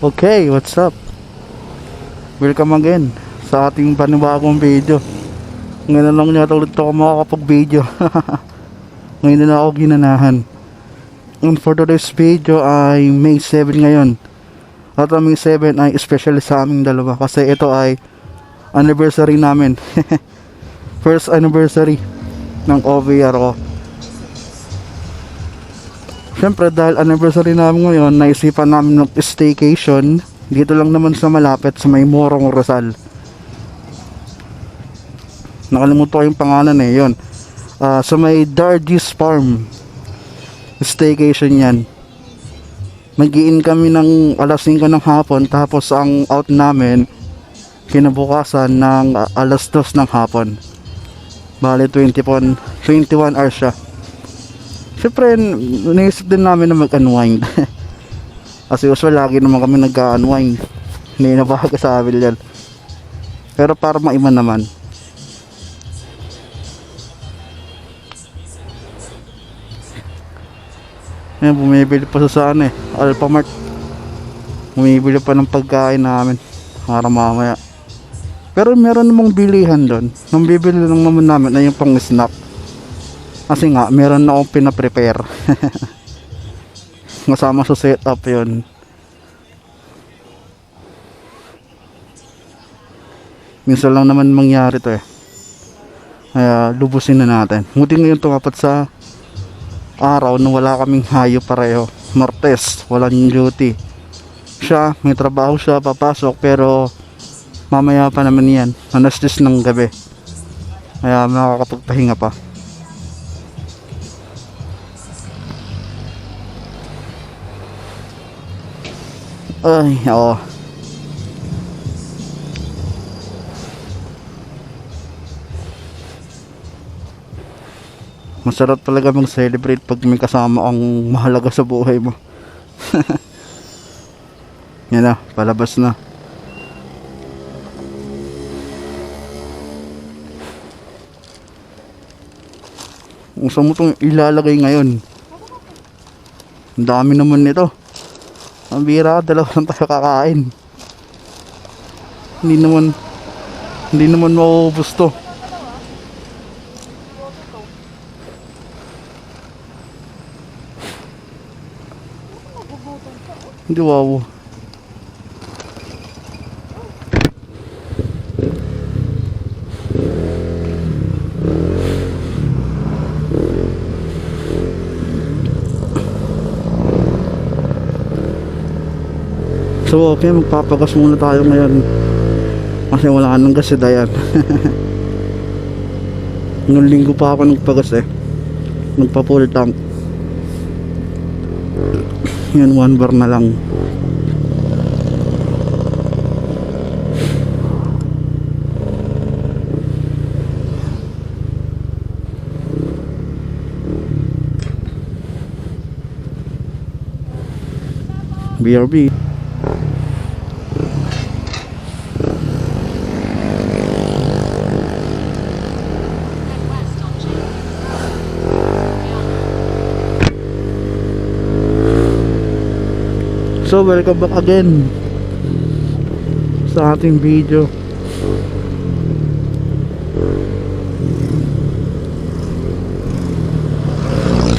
Okay, what's up? Welcome again sa ating panibagong video. Ngayon na lang yata ulit ako makakapag-video. Ngayon na lang ako ginanahan. And for today's video ay May 7 ngayon. At ang May 7 ay especially sa aming dalawa kasi ito ay anniversary namin. First anniversary ng OVR ko. Siyempre dahil anniversary namin ngayon, naisipan namin ng staycation dito lang naman sa malapit sa may Morong Rizal. Nakalimutan ko yung pangalan yun. Sa may Dargis Farm staycation yan. Mag-i-in kami ng alas 5 ng hapon, tapos ang out namin kinabukasan ng alas 2 ng hapon. Bale 21 hours siya. Siyempre, naisip din namin na mag-unwind. Kasi usual, lagi naman kami nag-unwind. Hindi na baka sa amin yan. Pero para maiman naman. Ayan, bumibili pa sa Alphamart. Bumibili pa ng pagkain namin para mamaya. Pero meron namang bilihan doon. Nung bibili lang naman namin ay yung pang snack. Kasi nga, meron na akong pinaprepare. Kasama sa setup yun. Minsan lang naman mangyari to Kaya lubusin na natin. Buti ngayon tumapat sa araw na wala kaming hayo pareho. Martes, walang duty. Siya, may trabaho siya, papasok, pero mamaya pa naman yan. Alas 10 ng gabi. Kaya makakapagpahinga pa. Ay, oo. Masarap talaga mag-celebrate pag may kasama ang mahalaga sa buhay mo. Yan na, palabas na. Kung saan mo itong ilalagay ngayon? Ang dami naman nito. Ang bira, dalawa lang tayo kakain. Hindi naman maubos to. Hindi, wow. So okay, magpapagas muna tayo ngayon kasi wala nang gas si Dayan. Nung linggo pa ako nagpagas nagpa full tank. Yan, 1 bar na lang. BRB. So welcome back again sa ating video.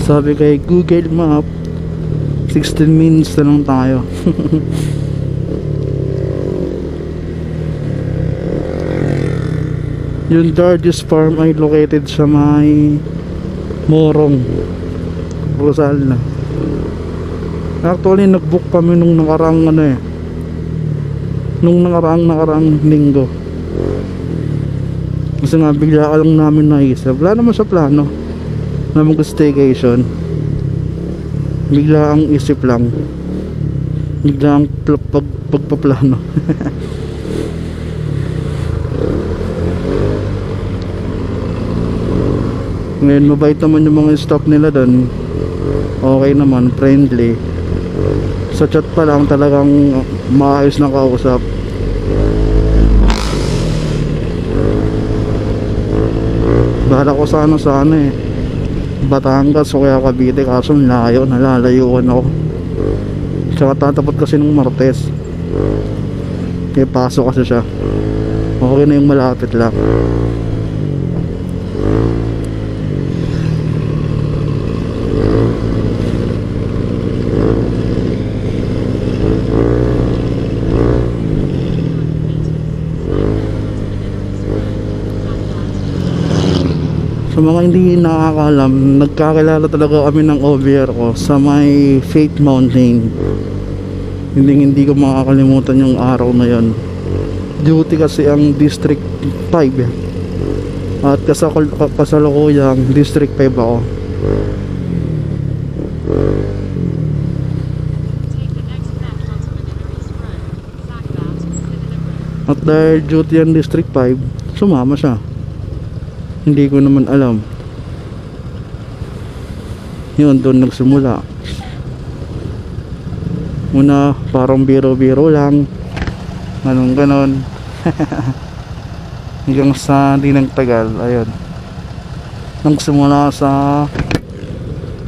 Sabi kay Google Map 16 minutes na lang tayo. Yung Dargis Farm ay located sa may Morong Rizal na. Actually, nag-book kami nung nakaraang nung nakaraang linggo. Kasi nga, bigla ka lang namin naisip. Wala naman sa plano na mag-staycation. Bigla ang isip lang. Bigla ang pagpaplano. Ngayon, mabait naman yung mga staff nila doon. Okay naman, friendly. Sa chat pa lang talagang maayos na kausap. Bahala ko sana Batangas o kaya Cavite, kaso layo, nalalayuan ako. Tsaka tatapot kasi ng Martes. May pasok kasi siya. Okay na yung malapit lang. Sa mga hindi nakakalam, nagkakilala talaga kami ng OBR ko sa may Faith Mountain. Hindi ko makakalimutan yung araw na yon. Duty kasi ang District 5 eh. At kasalukuyang District 5 ako. At dahil duty ang District 5, sumama siya. Hindi ko naman alam. Yun, doon nagsimula. Una, parang biro-biro lang. Ganun ganon. Hanggang sa di nagtagal, ayun. Nagsimula sa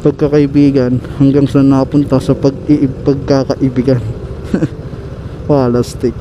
pagkakaibigan hanggang sa napunta sa pagkakaibigan. Walastik.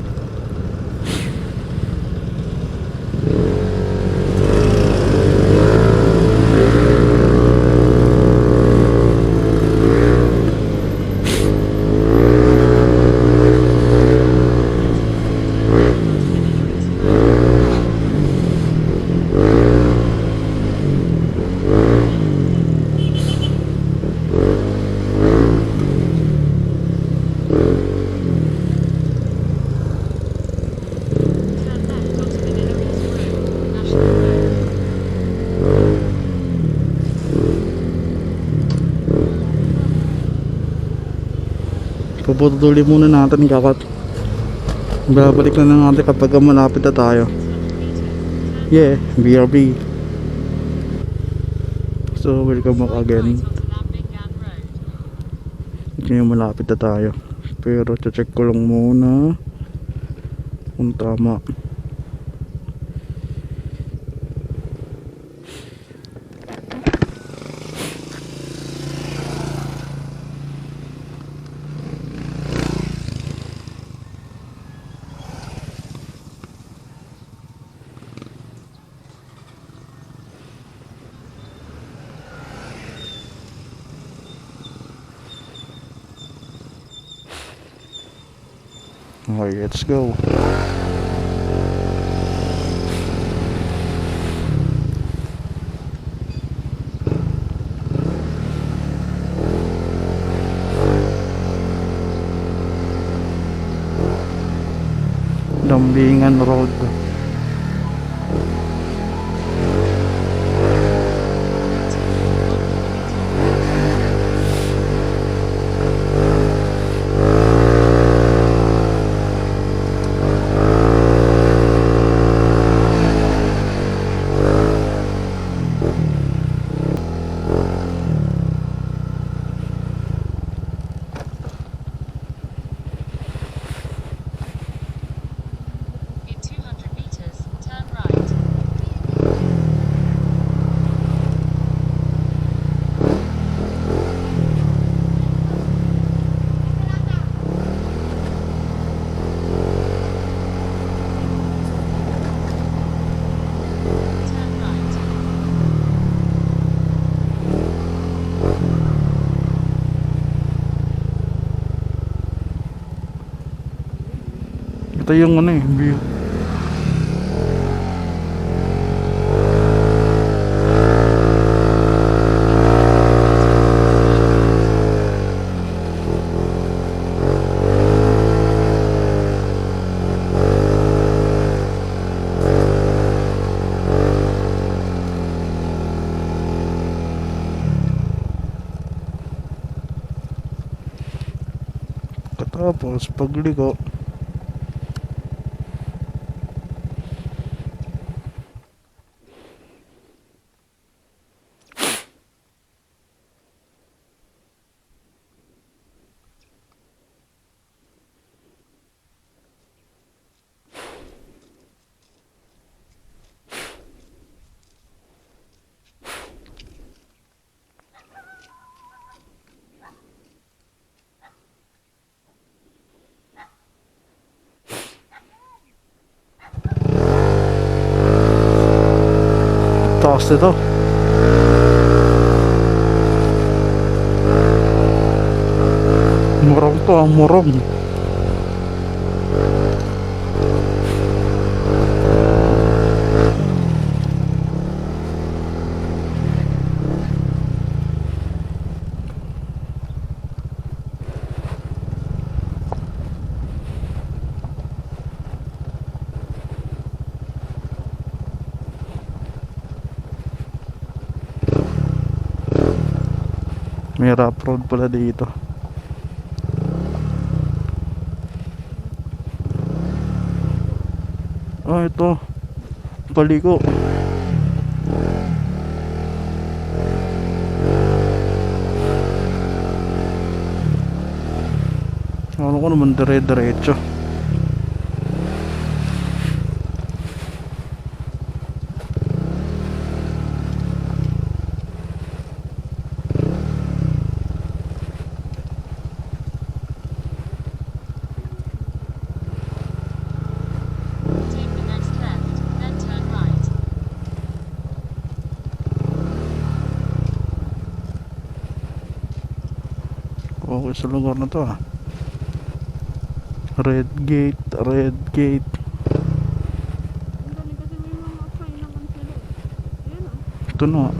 Puputuli muna natin kapat. Babalik na lang natin kapag malapit na tayo. Yeah, BRB. So welcome back again. Ngayon malapit na tayo. Pero check ko lang muna kung tama. Okay, let's go. Lambingan Road. In 200 meters, turn right. Turn right. Ito yung ano eh, view. Katapos pagligo, Lakas nito. Murong to, ang murong. May rough road pala dito. Ah, ito. Paliko. Ano ko naman dire-diretso. Take the next left, then turn right. Okay sa lugar na to ah. Red gate, red gate. Ang galing kasi may mga sign naman sila. Ayan o. Ito na.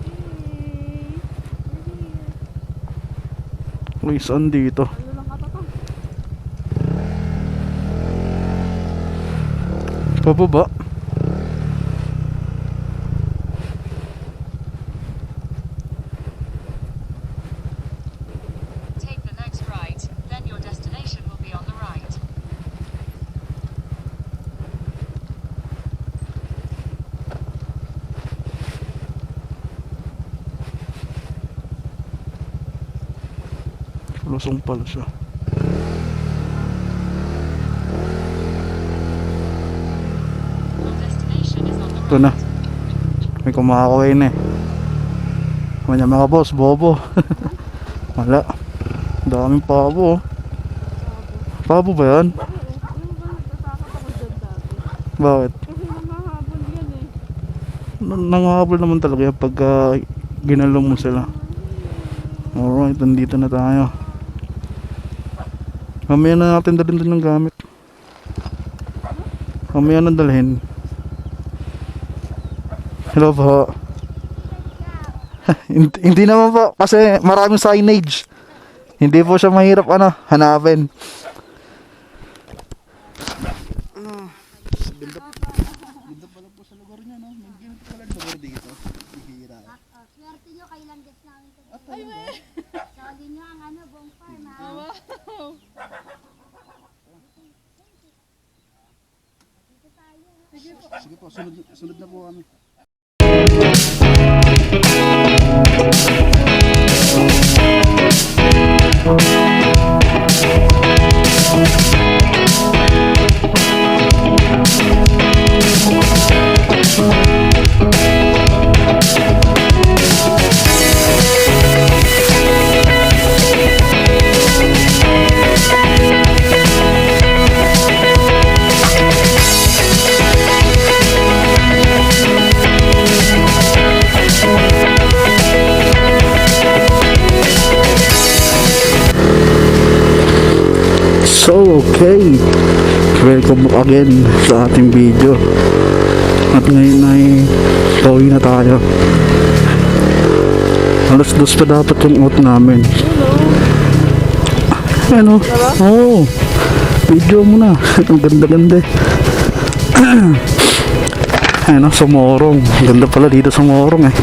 Hey. We're here. Uy, saan dito? Ano lang kata to? Pababa. Take the next right, then your destination will be on the right. Lusong pala siya. Your destination is on the Ito na. right. May kumakaway na eh. Kanya mga boss, bobo. Wala. Daming pabo. Oh. Pabo ba yan? Oo. Ano ba nagtatakot ako dyan dati? Bakit? Kasi nangahabol yan eh. Nangahabol naman talaga yan pagka ginalong mo sila. Alright, nandito na tayo. Mamaya na natin dalhin din ng gamit. Mamaya na dalhin. Hello po. Hindi naman po kasi maraming signage. Hindi po siya mahirap hanapin. Ganda pala po sa lugar niya, no? May ganito pala lugar dito. Hihira. Swerte nyo, kailan guys namin ito. Sali nyo ang buong farm ha. Wow! Sige po, sunod na po kami. So, okay. Welcome back again sa ating video. At ngayon ay pauwi na tayo. Alas 2 pa dapat yung out namin. Ano? Oo. Video mo na. Ang ganda-ganda. Ano, sa Morong. Ganda pala dito sa Morong eh.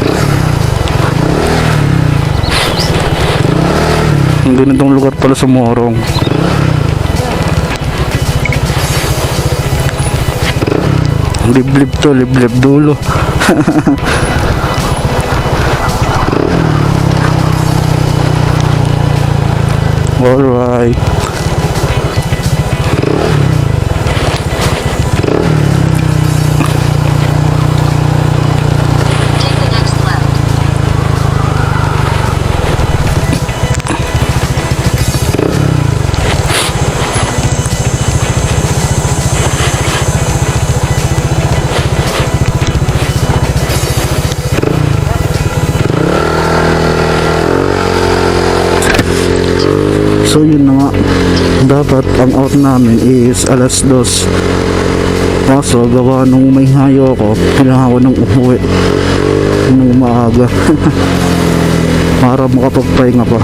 Ang ganitong lugar pala sa Morong. Liblib to, liblib dulo. Alright. Take the next left. So yun na nga, dapat ang out namin is alas 2. Kaso gawa nung may hayo ako, kailangan ko nang umuwi nung maaga para makapagpahinga pa.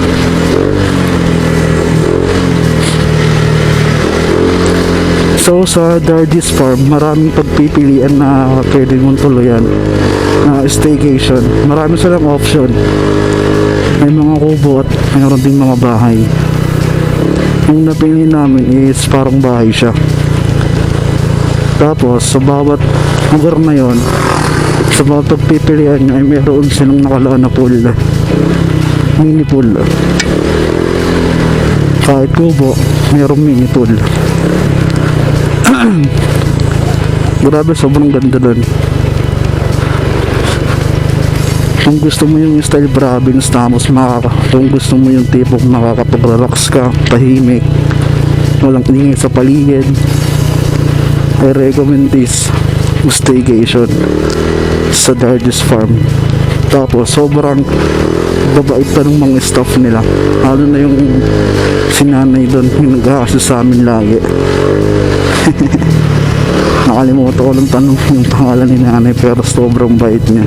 So sa Dargis Farm, maraming pagpipilian na pwede mong tuluyan na staycation. Marami silang option. May mga kubo at mayroon ding mga bahay. Yung napili namin is parang bahay siya. Tapos sa bawat lugar na yon, sa bawat pagpipilian nyo ay mayroon silang nakalaan na pool, mini pool. Kahit kubo, mayroong mini pool. Grabe, sobrang ganda doon. Kung gusto mo yung style province, tapos kung gusto mo yung tipong makakapag-relax ka, tahimik, walang ingay sa paligid, I recommend this staycation sa Dargis Farm. Tapos sobrang babait pa ng mga staff nila, lalo na yung sinanay doon, yung nag-aasya sa amin lagi. Nakalimutan ko lang tanong yung pangalan ni nanay, pero sobrang bait niya.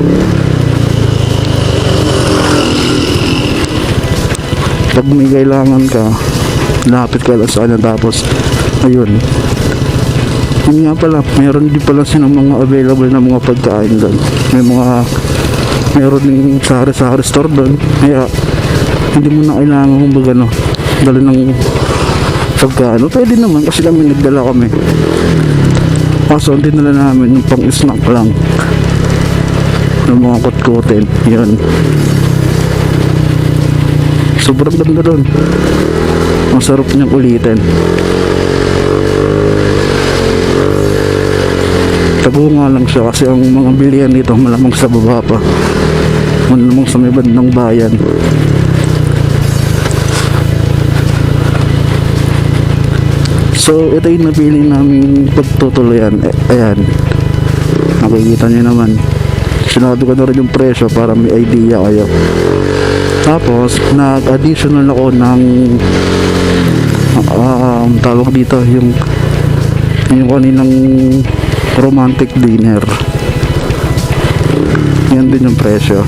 Pag may kailangan ka, lapit ka lang sa kanya. Tapos ayun, yun nga pala, meron din pala silang mga available na mga pagkain doon. Meron din sari-sari store doon, kaya hindi mo na kailangan kung baga dala ng pagkain. Pwede naman kasi nagdala kami. Kaso ang dinala namin yung pang snack lang, yung mga kutkutin. Yan, sobrang ganda doon, ang sarap niyang ulitin. Tago nga lang siya kasi ang mga bilihan dito malamang sa baba pa, malamang sa may bandang bayan. So ito yung napili namin pagtutuluyan. Ayan, nakikita nyo naman, sinabi ko na rin yung presyo para may idea kayo. Tapos nag-additional ako ng tawag dito, yung kaninang romantic dinner. Yan din yung presyo.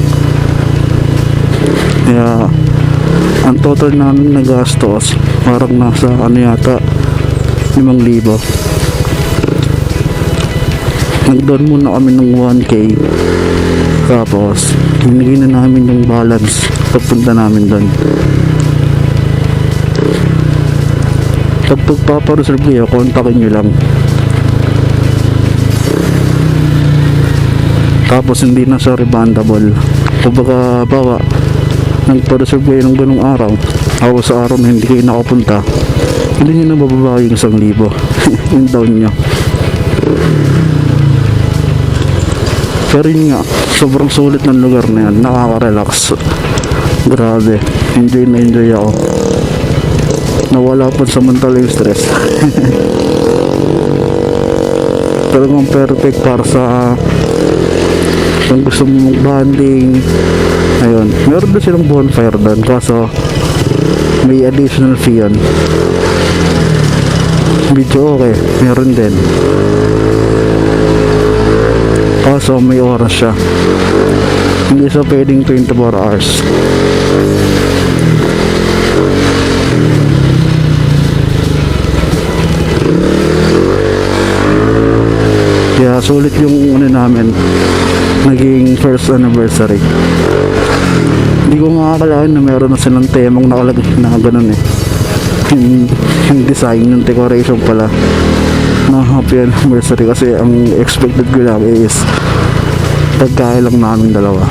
Kaya ang total namin na gastos parang nasa yata 5,000. Nag-down muna kami ng 1K, tapos hinigay na namin yung balance pagpunta namin doon. Pag pagpapareserve kayo, kontakin nyo lang. Tapos hindi na siya refundable. Kumbaga bawa, nagpa-reserve kayo ng ganung araw, ako sa araw na hindi kayo nakapunta, hindi nyo na bababa yung 1,000 yung down nyo. Pero yun nga, sobrang sulit ng lugar na yan, nakaka-relax. Grabe, enjoy na enjoy ako. Nawala pa samantala yung stress. Talagang perfect para sa kung gusto mo mag-bonding. Ayun, meron doon silang bonfire doon, kaso may additional fee yun. Video okay, meron din, kaso may oras siya, hindi siya pwedeng 24 hours. Kaya sulit yung namin, naging first anniversary. Hindi ko nga akalain na meron na silang temang nakalagay na ganun yung design ng decoration pala na happy anniversary, kasi ang expected ko lang is pagkain lang namin dalawa.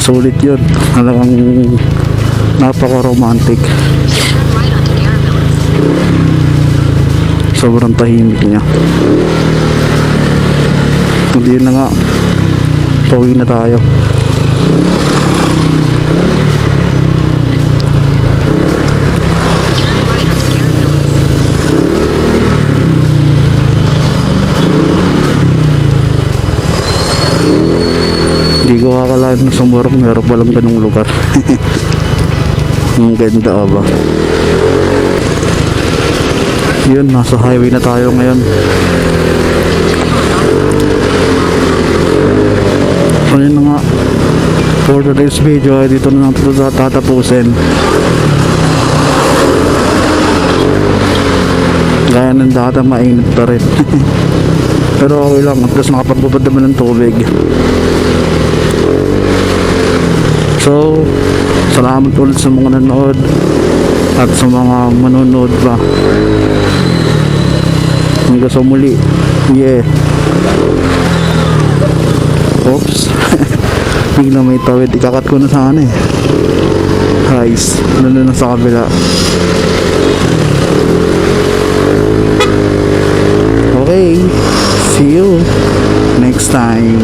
Sulit yun, talagang napaka-romantic. Sobrang tahimik niya. Hindi na nga, pauwi na tayo. Hindi ko akalain na Meron palang ganung lugar. Ang ganda ba? Yun, nasa highway na tayo ngayon. So yun na nga, for today's video ay dito na lang ito tatapusin. Gaya ng data, mainit pa rin. Pero okay lang, at least nakapagbubad naman ng tubig. So, salamat ulit sa mga nanood at sa mga manonood pa. Hanggang sa muli. Yeah. Oops. Bigla may tawid. Ikakat ko na sana eh. Guys, ano na sa kabila. Okay. See you next time.